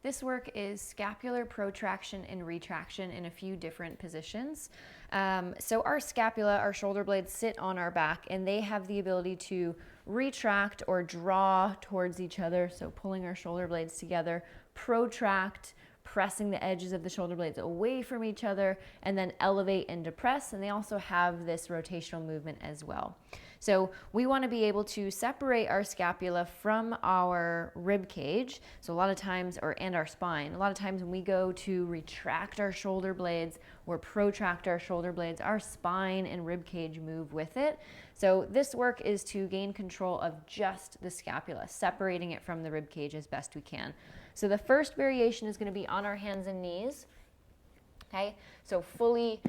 This work is scapular protraction and retraction in a few different positions. So our scapula, our shoulder blades, sit on our back, and they have the ability to retract or draw towards each other, so pulling our shoulder blades together, protract, pressing the edges of the shoulder blades away from each other, and then elevate and depress. And they also have this rotational movement as well. So we want to be able to separate our scapula from our rib cage. So a lot of times, and our spine, a lot of times when we go to retract our shoulder blades or protract our shoulder blades, our spine and rib cage move with it. So this work is to gain control of just the scapula, separating it from the rib cage as best we can. So the first variation is going to be on our hands and knees. Okay, so fully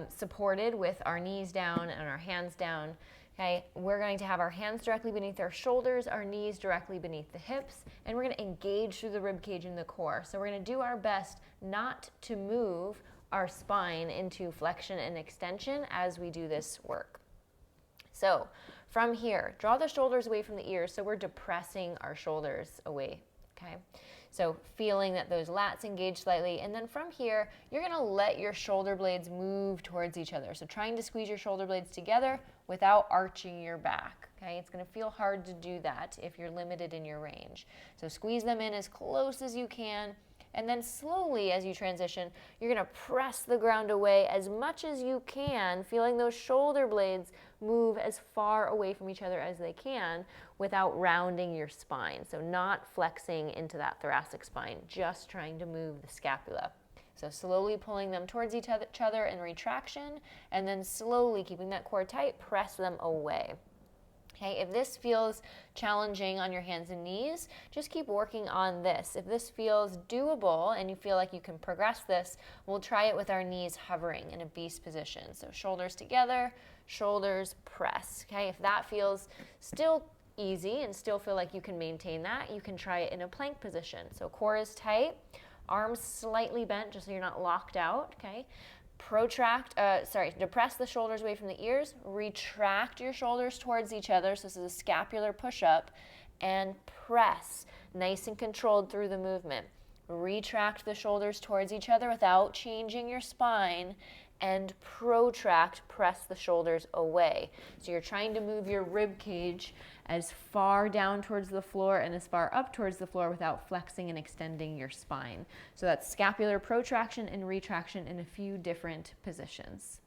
supported with our knees down and our hands down. Okay, we're going to have our hands directly beneath our shoulders, our knees directly beneath the hips, and we're going to engage through the rib cage and the core. So we're going to do our best not to move our spine into flexion and extension as we do this work. So from here, draw the shoulders away from the ears, so we're depressing our shoulders away. Okay, so feeling that those lats engage slightly, and then from here, you're going to let your shoulder blades move towards each other. So trying to squeeze your shoulder blades together without arching your back. Okay, it's going to feel hard to do that if you're limited in your range. So squeeze them in as close as you can, and then slowly as you transition, you're going to press the ground away as much as you can, feeling those shoulder blades move as far away from each other as they can without rounding your spine. So not flexing into that thoracic spine, just trying to move the scapula. So slowly pulling them towards each other in retraction, and then slowly keeping that core tight, press them away. Okay, if this feels challenging on your hands and knees, just keep working on this. If this feels doable and you feel like you can progress this, we'll try it with our knees hovering in a beast position. So shoulders together, shoulders press. Okay, if that feels still easy and still feel like you can maintain that, you can try it in a plank position. So core is tight, arms slightly bent just so you're not locked out. Okay. Depress the shoulders away from the ears, retract your shoulders towards each other, so this is a scapular push-up, and press, nice and controlled through the movement. Retract the shoulders towards each other without changing your spine, and protract, press the shoulders away. So you're trying to move your rib cage as far down towards the floor and as far up towards the floor without flexing and extending your spine. So that's scapular protraction and retraction in a few different positions.